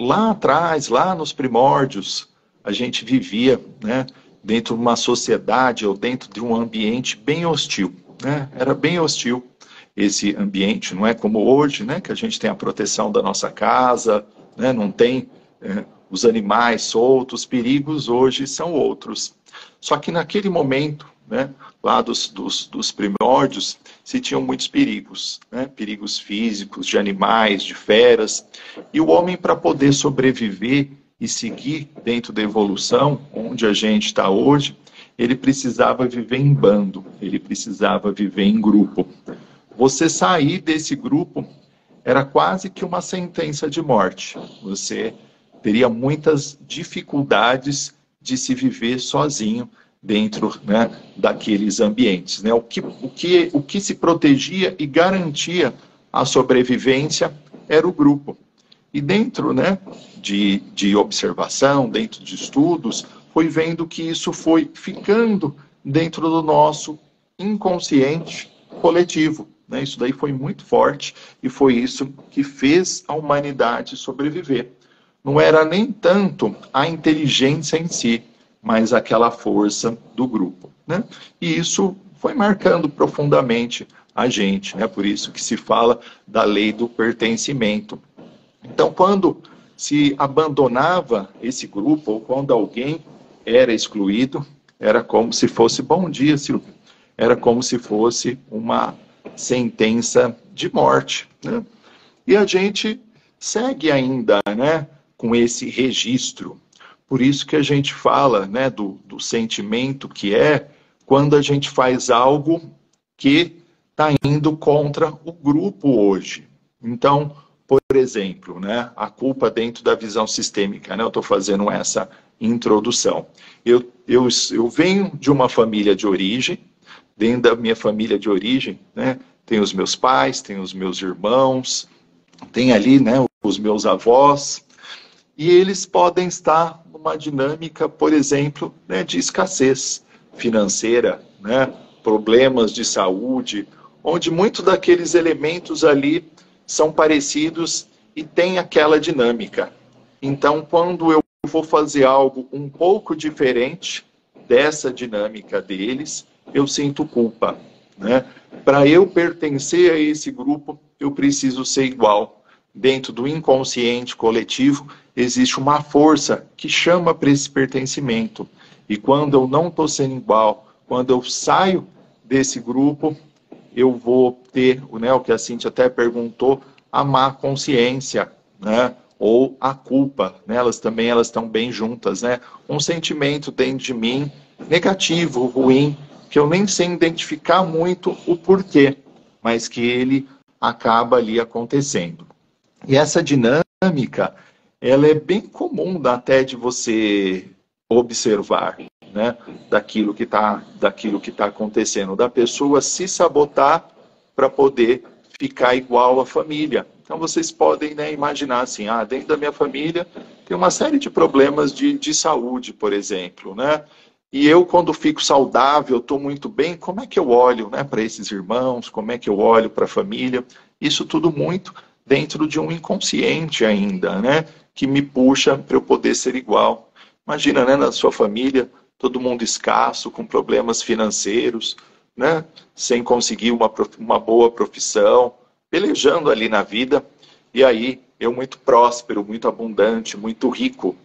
lá atrás, lá nos primórdios, a gente vivia, né, dentro de uma sociedade ou dentro de um ambiente bem hostil, né? Era bem hostil esse ambiente, não é como hoje, né, que a gente tem a proteção da nossa casa, né, não tem os animais soltos, perigos hoje são outros. Só que naquele momento, né, lá dos primórdios, se tinham muitos perigos, né, perigos físicos, de animais, de feras, e o homem, para poder sobreviver e seguir dentro da evolução, onde a gente está hoje, ele precisava viver em bando, ele precisava viver em grupo. Você sair desse grupo era quase que uma sentença de morte. Você teria muitas dificuldades de se viver sozinho dentro, né, daqueles ambientes, né? O que se protegia e garantia a sobrevivência era o grupo. E dentro, né, de observação, dentro de estudos, foi vendo que isso foi ficando dentro do nosso inconsciente coletivo, né? Isso daí foi muito forte e foi isso que fez a humanidade sobreviver. Não era nem tanto a inteligência em si, mas aquela força do grupo, né? E isso foi marcando profundamente a gente, né? Por isso que se fala da lei do pertencimento. Então, quando se abandonava esse grupo, ou quando alguém era excluído, era como se fosse, bom dia, Silvio, era como se fosse uma sentença de morte, né? E a gente segue ainda, né, com esse registro. Por isso que a gente fala, né, do sentimento que é quando a gente faz algo que está indo contra o grupo hoje. Então, por exemplo, né, a culpa dentro da visão sistêmica, né, eu estou fazendo essa introdução. Eu venho de uma família de origem, dentro da minha família de origem, né, tem os meus pais, tem os meus irmãos, tem ali, né, os meus avós, e eles podem estar numa dinâmica, por exemplo, né, de escassez financeira, né, problemas de saúde, onde muitos daqueles elementos ali são parecidos e tem aquela dinâmica. Então, quando eu vou fazer algo um pouco diferente dessa dinâmica deles, eu sinto culpa, né? Para eu pertencer a esse grupo, eu preciso ser igual. Dentro do inconsciente coletivo, existe uma força que chama para esse pertencimento. E quando eu não estou sendo igual, quando eu saio desse grupo, eu vou ter, né, o que a Cíntia até perguntou, a má consciência, né, ou a culpa, né, elas estão bem juntas, né, um sentimento dentro de mim, negativo, ruim, que eu nem sei identificar muito o porquê, mas que ele acaba ali acontecendo. E essa dinâmica, ela é bem comum até de você observar, né, daquilo que está acontecendo, da pessoa se sabotar para poder ficar igual à família. Então vocês podem, né, imaginar assim, dentro da minha família tem uma série de problemas de saúde, por exemplo, né? E eu, quando fico saudável, estou muito bem, como é que eu olho, né, para esses irmãos, como é que eu olho para a família? Isso tudo muito dentro de um inconsciente ainda, né, que me puxa para eu poder ser igual. Imagina, né, na sua família, todo mundo escasso, com problemas financeiros, né, sem conseguir uma boa profissão, pelejando ali na vida, e aí eu muito próspero, muito abundante, muito rico.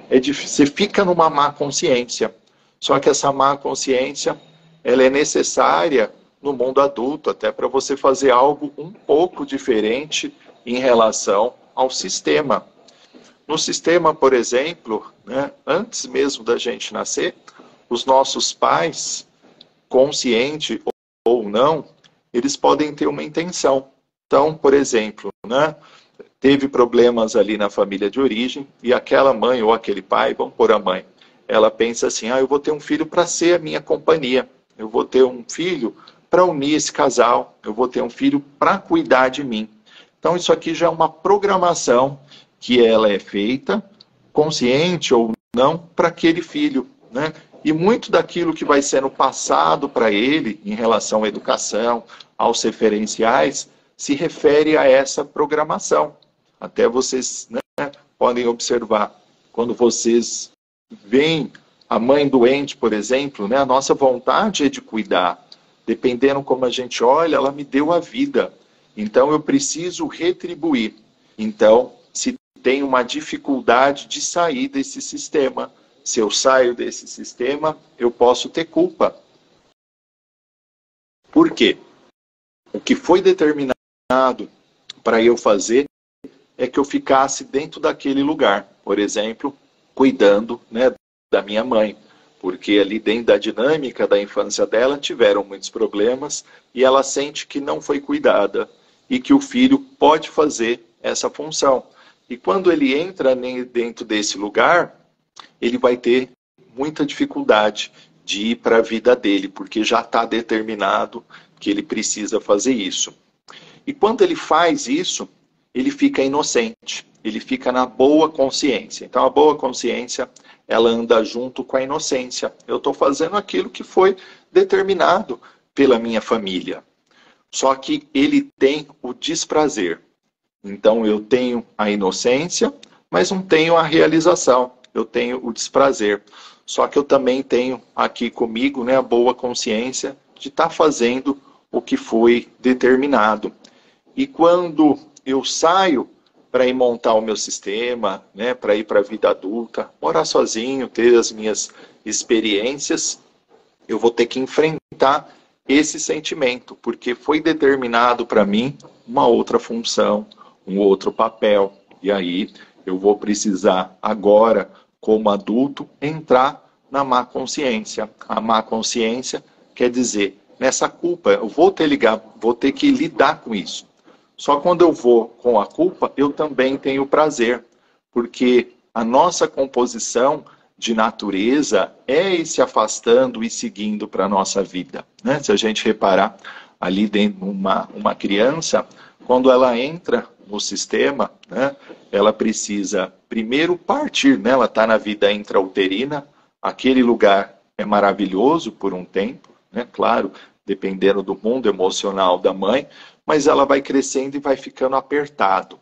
Você fica numa má consciência. Só que essa má consciência, ela é necessária no mundo adulto, até para você fazer algo um pouco diferente em relação ao sistema. No sistema, por exemplo, né, antes mesmo da gente nascer, os nossos pais, consciente ou não, eles podem ter uma intenção. Então, por exemplo, né, teve problemas ali na família de origem e aquela mãe ou aquele pai, vamos pôr a mãe, ela pensa assim, eu vou ter um filho para ser a minha companhia, eu vou ter um filho para unir esse casal, eu vou ter um filho para cuidar de mim. Então, isso aqui já é uma programação que ela é feita, consciente ou não, para aquele filho, né? E muito daquilo que vai sendo passado para ele, em relação à educação, aos referenciais, se refere a essa programação. Até vocês, né, podem observar, quando vocês veem a mãe doente, por exemplo, né, a nossa vontade é de cuidar. Dependendo como a gente olha, ela me deu a vida. Então, eu preciso retribuir. Então, se tem uma dificuldade de sair desse sistema, se eu saio desse sistema, eu posso ter culpa. Por quê? O que foi determinado para eu fazer é que eu ficasse dentro daquele lugar. Por exemplo, cuidando, né, da minha mãe. Porque ali dentro da dinâmica da infância dela tiveram muitos problemas e ela sente que não foi cuidada e que o filho pode fazer essa função. E quando ele entra dentro desse lugar, ele vai ter muita dificuldade de ir para a vida dele, porque já está determinado que ele precisa fazer isso. E quando ele faz isso, ele fica inocente, ele fica na boa consciência. Então a boa consciência, ela anda junto com a inocência. Eu estou fazendo aquilo que foi determinado pela minha família. Só que ele tem o desprazer. Então eu tenho a inocência, mas não tenho a realização. Eu tenho o desprazer. Só que eu também tenho aqui comigo, né, a boa consciência de estar fazendo o que foi determinado. E quando eu saio para ir montar o meu sistema, né, para ir para a vida adulta, morar sozinho, ter as minhas experiências, eu vou ter que enfrentar esse sentimento, porque foi determinado para mim uma outra função, um outro papel. E aí eu vou precisar agora, como adulto, entrar na má consciência. A má consciência quer dizer, nessa culpa, eu vou ter que lidar com isso. Só quando eu vou com a culpa, eu também tenho prazer, porque a nossa composição de natureza é ir se afastando e seguindo para a nossa vida, né? Se a gente reparar ali dentro de uma criança, quando ela entra no sistema, né, ela precisa primeiro partir, né? Ela está na vida intrauterina, aquele lugar é maravilhoso por um tempo, né? Claro, dependendo do mundo emocional da mãe, mas ela vai crescendo e vai ficando apertado.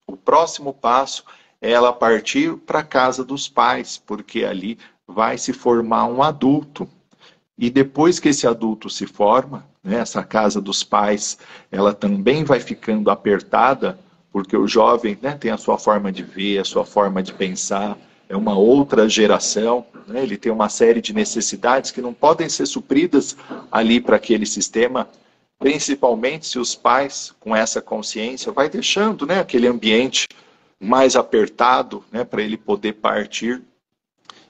O próximo passo é ela partir para a casa dos pais, porque ali vai se formar um adulto. E depois que esse adulto se forma, né, essa casa dos pais, ela também vai ficando apertada, porque o jovem, né, tem a sua forma de ver, a sua forma de pensar, é uma outra geração, né, ele tem uma série de necessidades que não podem ser supridas ali para aquele sistema, principalmente se os pais, com essa consciência, vai deixando, né, aquele ambiente mais apertado, né, para ele poder partir.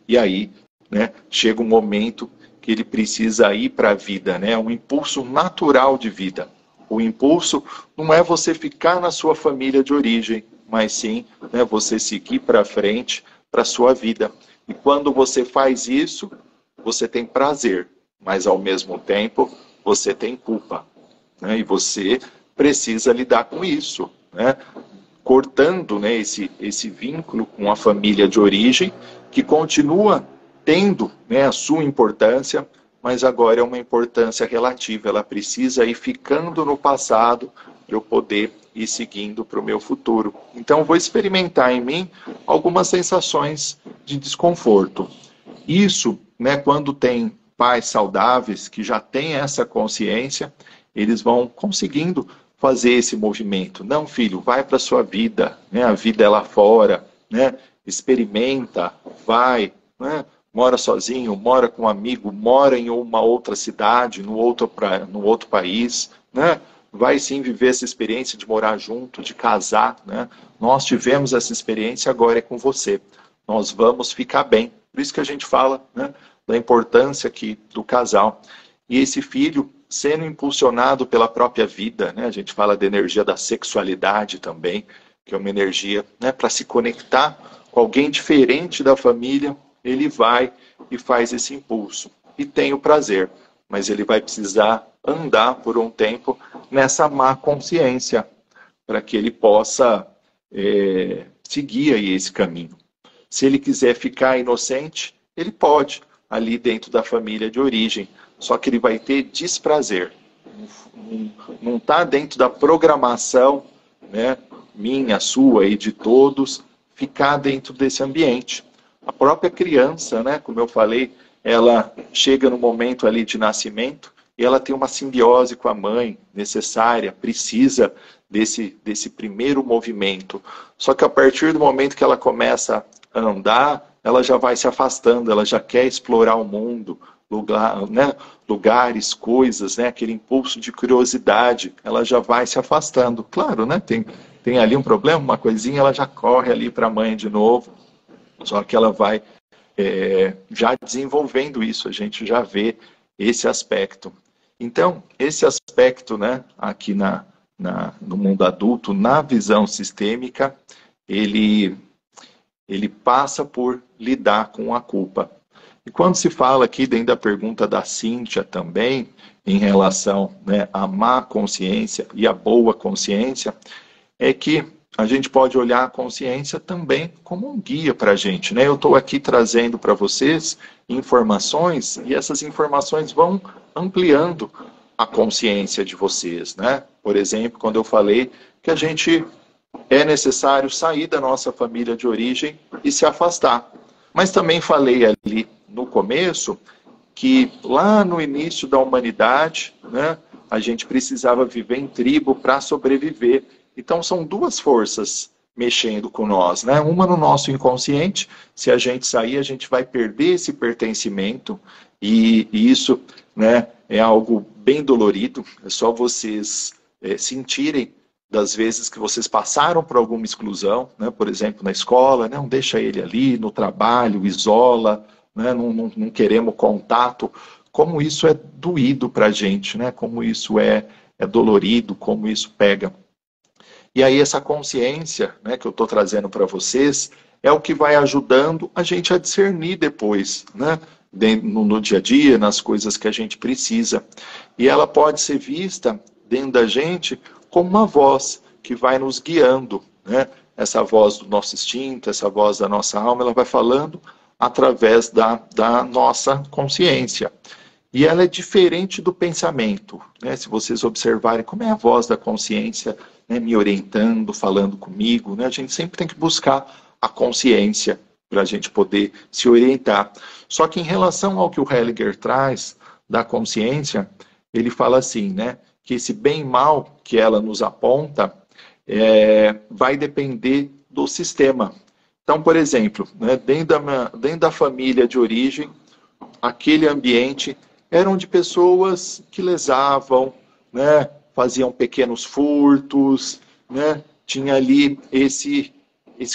E aí, né, chega um momento que ele precisa ir para a vida, né, um impulso natural de vida. O impulso não é você ficar na sua família de origem, mas sim, né, você seguir para frente para a sua vida. E quando você faz isso, você tem prazer, mas ao mesmo tempo você tem culpa, né, e você precisa lidar com isso, né, cortando, né, esse vínculo com a família de origem, que continua tendo, né, a sua importância, mas agora é uma importância relativa. Ela precisa ir ficando no passado para eu poder ir seguindo para o meu futuro. Então, vou experimentar em mim algumas sensações de desconforto. Isso, né, quando tem pais saudáveis que já têm essa consciência, eles vão conseguindo fazer esse movimento. Não, filho, vai para a sua vida, né? A vida é lá fora, né? Experimenta, vai, né? Mora sozinho, mora com um amigo, mora em uma outra cidade, no outro país, né? Vai sim viver essa experiência de morar junto, de casar, né? Nós tivemos essa experiência, agora é com você. Nós vamos ficar bem. Por isso que a gente fala, né, da importância aqui do casal. E esse filho sendo impulsionado pela própria vida, né? A gente fala da energia da sexualidade também, que é uma energia, né, para se conectar com alguém diferente da família, ele vai e faz esse impulso. E tem o prazer, mas ele vai precisar andar por um tempo nessa má consciência, para que ele possa seguir aí esse caminho. Se ele quiser ficar inocente, ele pode, ali dentro da família de origem, só que ele vai ter desprazer. Não está dentro da programação, né, minha, sua e de todos, ficar dentro desse ambiente. A própria criança, né, como eu falei, ela chega no momento ali de nascimento e ela tem uma simbiose com a mãe necessária, precisa desse primeiro movimento. Só que a partir do momento que ela começa a andar, ela já vai se afastando, ela já quer explorar o mundo, lugares, coisas, né, aquele impulso de curiosidade, ela já vai se afastando. Claro, né, tem ali um problema, uma coisinha, ela já corre ali para a mãe de novo, só que ela vai já desenvolvendo isso, a gente já vê esse aspecto. Então, esse aspecto, né, aqui no mundo adulto, na visão sistêmica, ele passa por lidar com a culpa. E quando se fala aqui, dentro da pergunta da Cíntia também, em relação, né, à má consciência e à boa consciência, é que a gente pode olhar a consciência também como um guia para a gente, né? Eu estou aqui trazendo para vocês informações e essas informações vão ampliando a consciência de vocês, né? Por exemplo, quando eu falei que a gente é necessário sair da nossa família de origem e se afastar. Mas também falei ali no começo que lá no início da humanidade, né, a gente precisava viver em tribo para sobreviver. Então são duas forças mexendo com nós, né? Uma no nosso inconsciente, se a gente sair, a gente vai perder esse pertencimento e isso, né, é algo bem dolorido. É só vocês sentirem das vezes que vocês passaram por alguma exclusão, né? Por exemplo, na escola, não deixa ele ali, no trabalho, isola, né? Não queremos contato. Como isso é doído para a gente, né? Como isso é dolorido, como isso pega. E aí essa consciência, né, que eu estou trazendo para vocês é o que vai ajudando a gente a discernir depois, né, no dia a dia, nas coisas que a gente precisa. E ela pode ser vista dentro da gente como uma voz que vai nos guiando, né? Essa voz do nosso instinto, essa voz da nossa alma, ela vai falando através da nossa consciência. E ela é diferente do pensamento, né? Se vocês observarem como é a voz da consciência, né, me orientando, falando comigo, né? A gente sempre tem que buscar a consciência para a gente poder se orientar. Só que em relação ao que o Hellinger traz da consciência, ele fala assim, né, que esse bem e mal que ela nos aponta vai depender do sistema. Então, por exemplo, né, dentro da família de origem, aquele ambiente eram de pessoas que lesavam, né, faziam pequenos furtos, né, tinha ali esse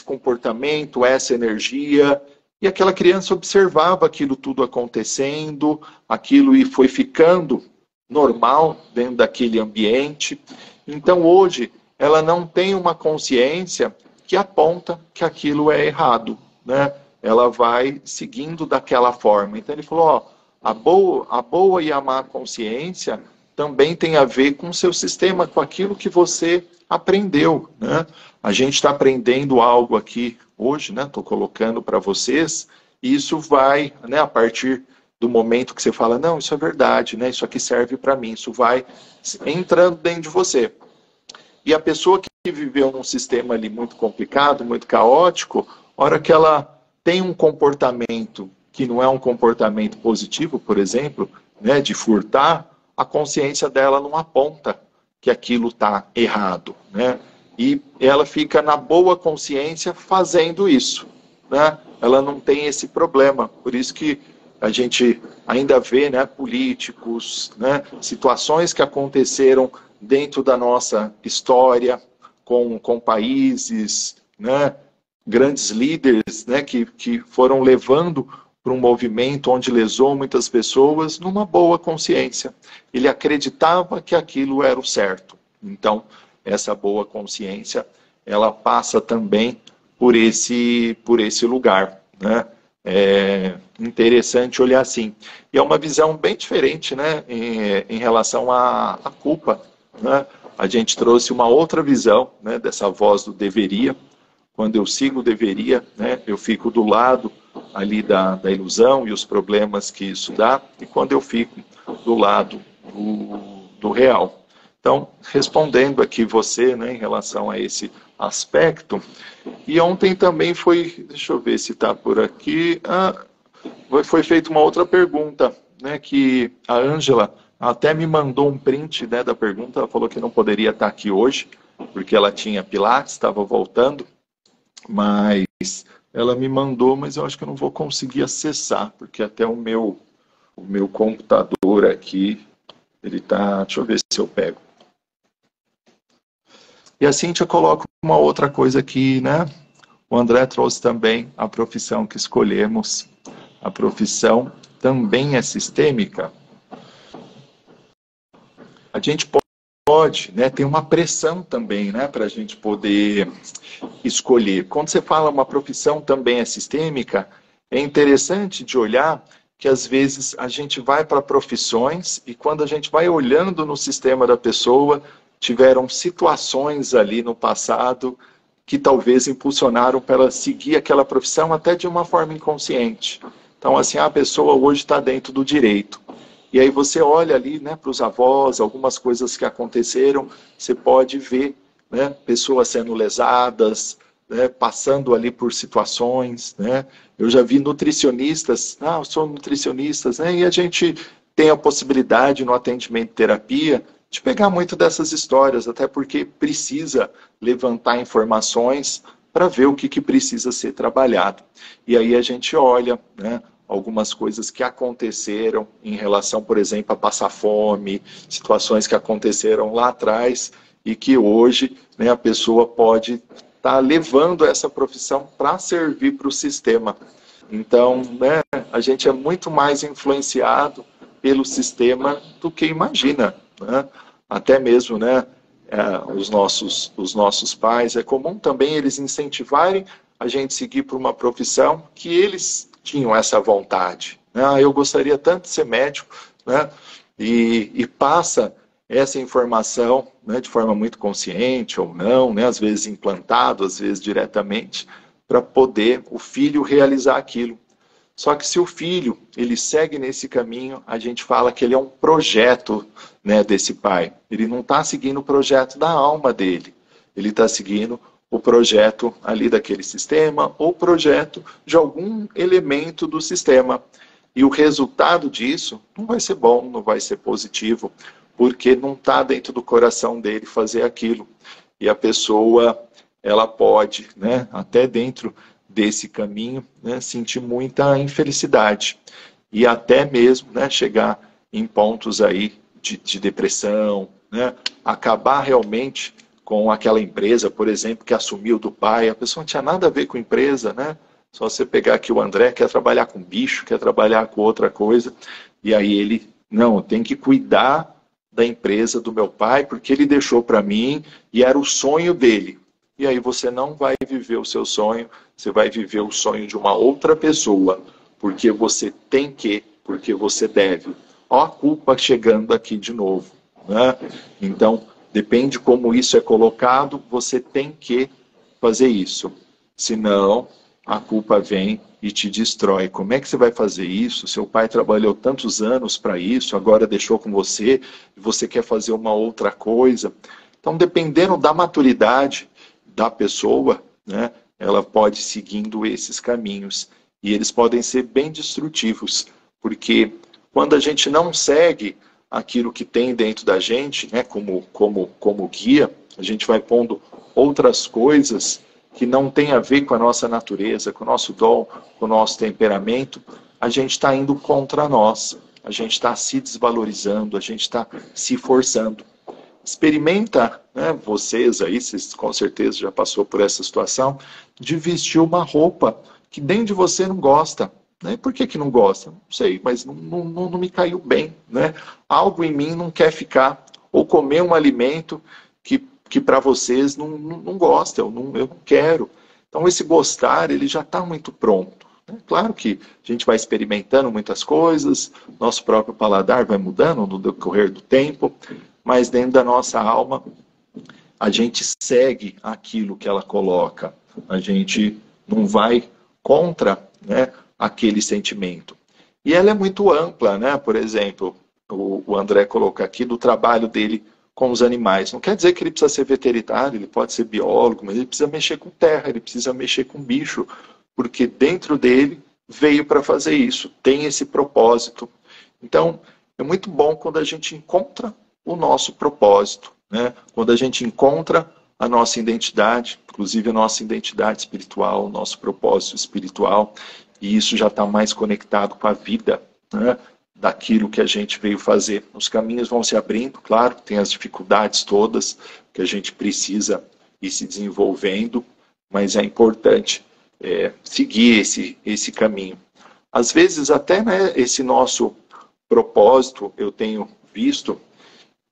comportamento, essa energia, e aquela criança observava aquilo tudo acontecendo, aquilo e foi ficando normal dentro daquele ambiente. Então hoje ela não tem uma consciência que aponta que aquilo é errado, né? Ela vai seguindo daquela forma. Então ele falou, ó, a boa e a má consciência também tem a ver com o seu sistema, com aquilo que você aprendeu, né? A gente está aprendendo algo aqui hoje, né? Estou colocando para vocês, e isso vai, né, a partir do momento que você fala, não, isso é verdade, né? Isso aqui serve para mim, isso vai entrando dentro de você. E a pessoa que viveu num sistema ali muito complicado, muito caótico, a hora que ela tem um comportamento que não é um comportamento positivo, por exemplo, né, de furtar, a consciência dela não aponta que aquilo está errado, né? E ela fica na boa consciência fazendo isso, né? Ela não tem esse problema, por isso que a gente ainda vê, né, políticos, né, situações que aconteceram dentro da nossa história, com países, né, grandes líderes, né, que foram levando para um movimento onde lesou muitas pessoas numa boa consciência. Ele acreditava que aquilo era o certo. Então, essa boa consciência, ela passa também por esse lugar, né? É interessante olhar assim. E é uma visão bem diferente, né, em relação à culpa, né? A gente trouxe uma outra visão, né, dessa voz do deveria. Quando eu sigo o deveria, né, eu fico do lado ali da ilusão e os problemas que isso dá, e quando eu fico do lado do real. Então, respondendo aqui você, né, em relação a esse aspecto. E ontem também foi, deixa eu ver se está por aqui, foi feita uma outra pergunta, né, que a Ângela até me mandou um print, né, da pergunta, ela falou que não poderia estar aqui hoje, porque ela tinha Pilates, estava voltando, mas ela me mandou, mas eu acho que eu não vou conseguir acessar, porque até o meu computador aqui, ele tá, deixa eu ver se eu pego. E a Cíntia coloca uma outra coisa aqui, né? O André trouxe também a profissão que escolhemos. A profissão também é sistêmica. A gente pode, né, ter uma pressão também, né, para a gente poder escolher. Quando você fala uma profissão também é sistêmica, é interessante de olhar que às vezes a gente vai para profissões e quando a gente vai olhando no sistema da pessoa, tiveram situações ali no passado que talvez impulsionaram para ela seguir aquela profissão até de uma forma inconsciente. Então, assim, a pessoa hoje está dentro do direito. E aí você olha ali, né, para os avós, algumas coisas que aconteceram, você pode ver, né, pessoas sendo lesadas, né, passando ali por situações, né? Eu já vi nutricionistas, eu sou nutricionistas, né? E a gente tem a possibilidade no atendimento de terapia de pegar muito dessas histórias, até porque precisa levantar informações para ver o que precisa ser trabalhado. E aí a gente olha, né, algumas coisas que aconteceram em relação, por exemplo, a passar fome, situações que aconteceram lá atrás e que hoje, né, a pessoa pode estar levando essa profissão para servir para o sistema. Então, né, a gente é muito mais influenciado pelo sistema do que imagina, né? Até mesmo, né, os nossos pais, é comum também eles incentivarem a gente seguir por uma profissão que eles tinham essa vontade. Eu gostaria tanto de ser médico, né? E passa essa informação, né, de forma muito consciente ou não, né, às vezes implantado, às vezes diretamente, para poder o filho realizar aquilo. Só que se o filho ele segue nesse caminho, a gente fala que ele é um projeto, né, desse pai. Ele não está seguindo o projeto da alma dele. Ele está seguindo o projeto ali daquele sistema ou projeto de algum elemento do sistema. E o resultado disso não vai ser bom, não vai ser positivo, porque não está dentro do coração dele fazer aquilo. E a pessoa, ela pode, né, até dentro desse caminho, né, sentir muita infelicidade. E até mesmo, né, chegar em pontos aí de depressão, né, acabar realmente com aquela empresa, por exemplo, que assumiu do pai, a pessoa não tinha nada a ver com a empresa, né? Só você pegar aqui o André, quer trabalhar com bicho, quer trabalhar com outra coisa, e aí ele, não, tem que cuidar da empresa do meu pai, porque ele deixou para mim e era o sonho dele. E aí você não vai viver o seu sonho, você vai viver o sonho de uma outra pessoa, porque você tem que, porque você deve. Ó a culpa chegando aqui de novo, né? Então, depende como isso é colocado, você tem que fazer isso. Senão, a culpa vem e te destrói. Como é que você vai fazer isso? Seu pai trabalhou tantos anos para isso, agora deixou com você, e você quer fazer uma outra coisa. Então, dependendo da maturidade da pessoa, né, ela pode ir seguindo esses caminhos. E eles podem ser bem destrutivos, porque quando a gente não segue aquilo que tem dentro da gente, né, como guia, a gente vai pondo outras coisas que não tem a ver com a nossa natureza, com o nosso dom, com o nosso temperamento, a gente está indo contra nós, a gente está se desvalorizando, a gente está se forçando. Experimenta, né, vocês aí, vocês com certeza já passou por essa situação, de vestir uma roupa que dentro de você não gosta. Né? Por que não gosta? Não sei, mas não me caiu bem. Né? Algo em mim não quer ficar. Ou comer um alimento que para vocês não gosta, eu não quero. Então esse gostar, ele já está muito pronto. Né? Claro que a gente vai experimentando muitas coisas, nosso próprio paladar vai mudando no decorrer do tempo, mas dentro da nossa alma, a gente segue aquilo que ela coloca. A gente não vai contra, né, aquele sentimento. E ela é muito ampla, né? Por exemplo, o André coloca aqui do trabalho dele com os animais. Não quer dizer que ele precisa ser veterinário, ele pode ser biólogo, mas ele precisa mexer com terra, ele precisa mexer com bicho, porque dentro dele veio para fazer isso, tem esse propósito. Então, é muito bom quando a gente encontra o nosso propósito, né? Quando a gente encontra a nossa identidade, inclusive a nossa identidade espiritual, o nosso propósito espiritual, e isso já está mais conectado com a vida, né? Daquilo que a gente veio fazer. Os caminhos vão se abrindo, claro, tem as dificuldades todas que a gente precisa ir se desenvolvendo, mas é importante seguir esse caminho. Às vezes até, né, esse nosso propósito, eu tenho visto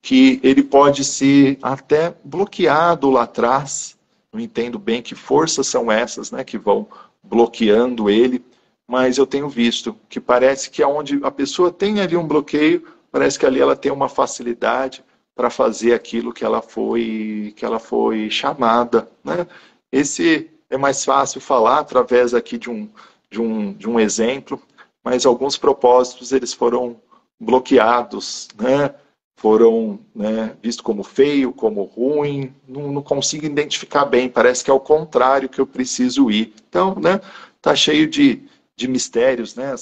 que ele pode ser até bloqueado lá atrás. Não entendo bem que forças são essas, né, que vão bloqueando ele, mas eu tenho visto que parece que onde a pessoa tem ali um bloqueio, parece que ali ela tem uma facilidade para fazer aquilo que ela foi chamada, né? Esse é mais fácil falar através aqui de um exemplo, mas alguns propósitos eles foram bloqueados, né? Foram, né, vistos como feio, como ruim, não consigo identificar bem, parece que é o contrário que eu preciso ir. Então, né, tá cheio de mistérios, né,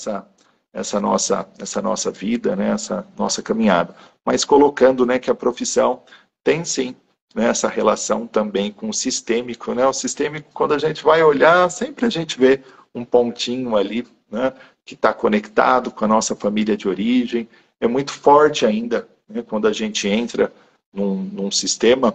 essa nossa vida, né, essa nossa caminhada. Mas colocando, né, que a profissão tem sim, né, essa relação também com o sistêmico, né? O sistêmico, quando a gente vai olhar, sempre a gente vê um pontinho ali, né, que está conectado com a nossa família de origem. É muito forte ainda, né, quando a gente entra num sistema,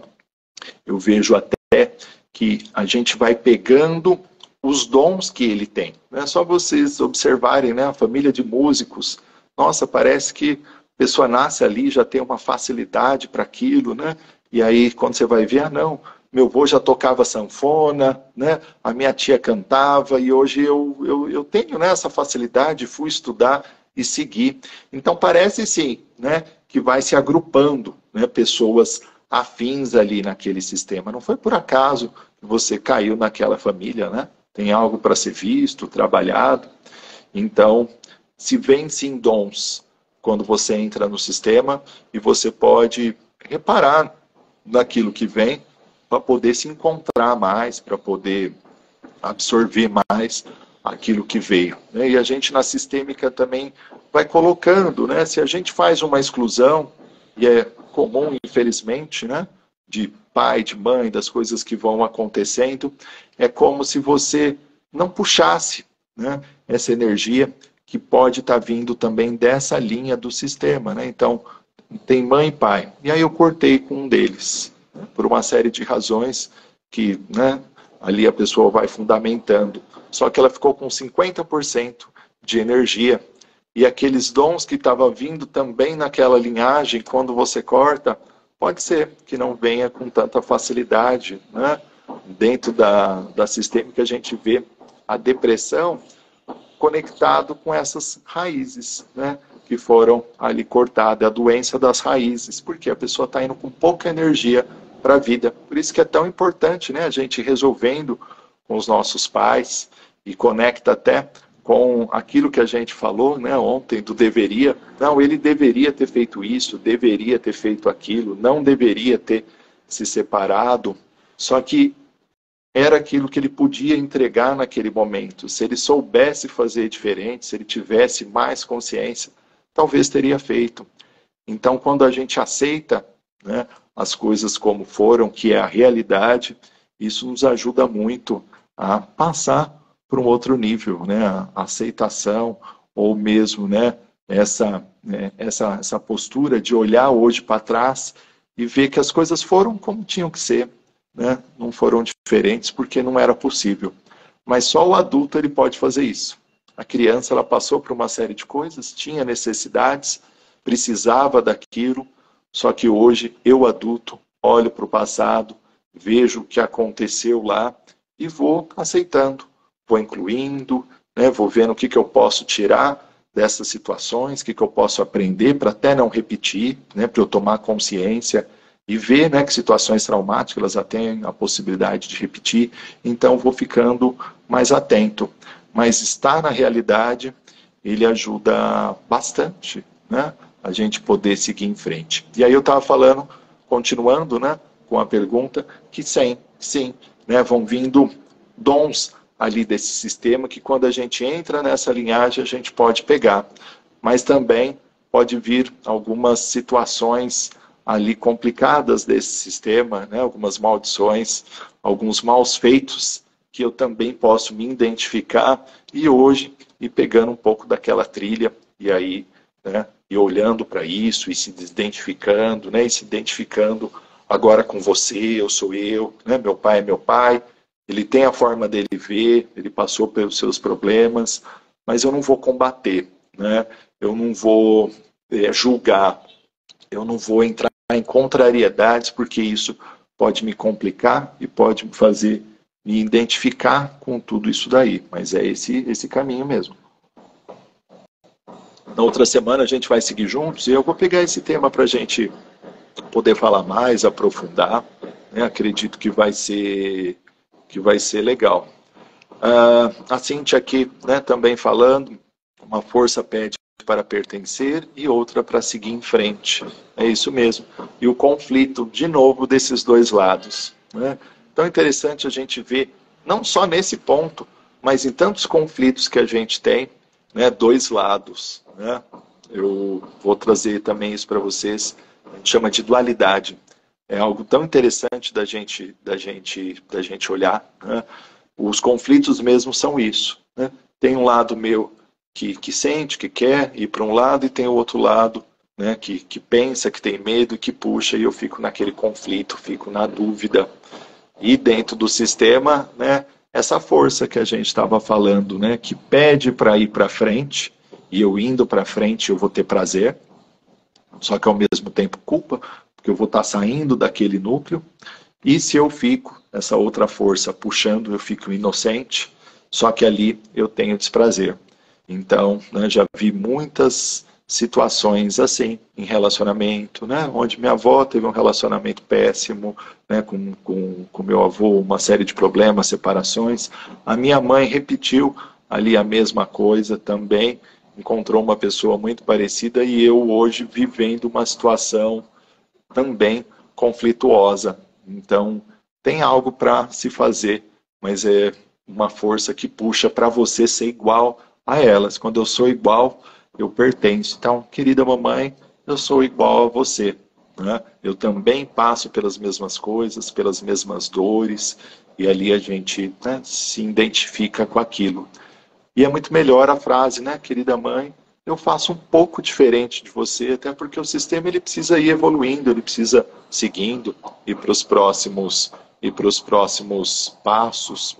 eu vejo até que a gente vai pegando os dons que ele tem. É só vocês observarem, né, a família de músicos. Nossa, parece que a pessoa nasce ali, já tem uma facilidade para aquilo, né? E aí, quando você vai ver, não, meu avô já tocava sanfona, né? A minha tia cantava, e hoje eu tenho, né, essa facilidade, fui estudar e seguir. Então, parece sim, né, que vai se agrupando, né, pessoas afins ali naquele sistema. Não foi por acaso que você caiu naquela família, né? Tem algo para ser visto, trabalhado. Então, se vem sim dons quando você entra no sistema, e você pode reparar naquilo que vem para poder se encontrar mais, para poder absorver mais aquilo que veio, né? E a gente na sistêmica também vai colocando, né? Se a gente faz uma exclusão, e é comum, infelizmente, né, de pai, de mãe, das coisas que vão acontecendo, é como se você não puxasse, né, essa energia que pode estar vindo também dessa linha do sistema, né? Então, tem mãe e pai. E aí eu cortei com um deles, né, por uma série de razões que, né, ali a pessoa vai fundamentando. Só que ela ficou com 50% de energia. E aqueles dons que estavam vindo também naquela linhagem, quando você corta, pode ser que não venha com tanta facilidade, né? Dentro da sistêmica a gente vê a depressão conectado com essas raízes, né, que foram ali cortadas, a doença das raízes, porque a pessoa está indo com pouca energia para a vida. Por isso que é tão importante, né, a gente resolvendo com os nossos pais, e conecta até com aquilo que a gente falou, né, ontem, do deveria. Não, ele deveria ter feito isso, deveria ter feito aquilo, não deveria ter se separado. Só que era aquilo que ele podia entregar naquele momento. Se ele soubesse fazer diferente, se ele tivesse mais consciência, talvez teria feito. Então, quando a gente aceita, né, as coisas como foram, que é a realidade, isso nos ajuda muito a passar para um outro nível, né, a aceitação, ou mesmo, né, essa postura de olhar hoje para trás e ver que as coisas foram como tinham que ser, né? Não foram diferentes porque não era possível. Mas só o adulto ele pode fazer isso. A criança ela passou por uma série de coisas, tinha necessidades, precisava daquilo, só que hoje eu adulto olho para o passado, vejo o que aconteceu lá e vou aceitando, vou incluindo, né? Vou vendo o que eu posso tirar dessas situações, o que eu posso aprender para até não repetir, né? Para eu tomar consciência e ver, né, que situações traumáticas elas já têm a possibilidade de repetir, então vou ficando mais atento. Mas estar na realidade, ele ajuda bastante, né, a gente poder seguir em frente. E aí eu estava falando continuando, né, com a pergunta, que sim, né, vão vindo dons ali desse sistema que quando a gente entra nessa linhagem a gente pode pegar. Mas também pode vir algumas situações ali complicadas desse sistema, né, algumas maldições, alguns maus feitos que eu também posso me identificar e hoje ir pegando um pouco daquela trilha e aí, né, e olhando para isso e se identificando, né, e se identificando agora com você, eu sou eu, né, meu pai é meu pai, ele tem a forma dele ver, ele passou pelos seus problemas, mas eu não vou combater, né, eu não vou julgar, eu não vou entrar em contrariedades, porque isso pode me complicar e pode me fazer me identificar com tudo isso daí, mas é esse caminho mesmo. Na outra semana a gente vai seguir juntos e eu vou pegar esse tema para a gente poder falar mais, aprofundar, né? Acredito que vai ser legal. A Cíntia aqui, né, também falando, uma força pede para pertencer e outra para seguir em frente. É isso mesmo. E o conflito, de novo, desses dois lados, né? Então é interessante a gente ver, não só nesse ponto, mas em tantos conflitos que a gente tem, né, dois lados, né? Eu vou trazer também isso para vocês, a gente chama de dualidade. É algo tão interessante da gente olhar, né? Os conflitos mesmo são isso, né? Tem um lado meu que sente, que quer ir para um lado, e tem o outro lado, né, que pensa, que tem medo, que puxa, e eu fico naquele conflito, fico na dúvida. E dentro do sistema, né, essa força que a gente estava falando, né, que pede para ir para frente, e eu indo para frente eu vou ter prazer, só que ao mesmo tempo culpa, porque eu vou estar saindo daquele núcleo, e se eu fico, essa outra força puxando, eu fico inocente, só que ali eu tenho desprazer. Então, né, já vi muitas situações assim, em relacionamento, né, onde minha avó teve um relacionamento péssimo, né, com meu avô, uma série de problemas, separações. A minha mãe repetiu ali a mesma coisa também, encontrou uma pessoa muito parecida e eu hoje vivendo uma situação também conflituosa. Então, tem algo para se fazer, mas é uma força que puxa para você ser igual a elas. Quando eu sou igual, eu pertenço. Então, querida mamãe, eu sou igual a você, né? Eu também passo pelas mesmas coisas, pelas mesmas dores, e ali a gente, né, se identifica com aquilo. E é muito melhor a frase, né, querida mãe, eu faço um pouco diferente de você, até porque o sistema ele precisa ir evoluindo, ele precisa seguindo e para os próximos passos.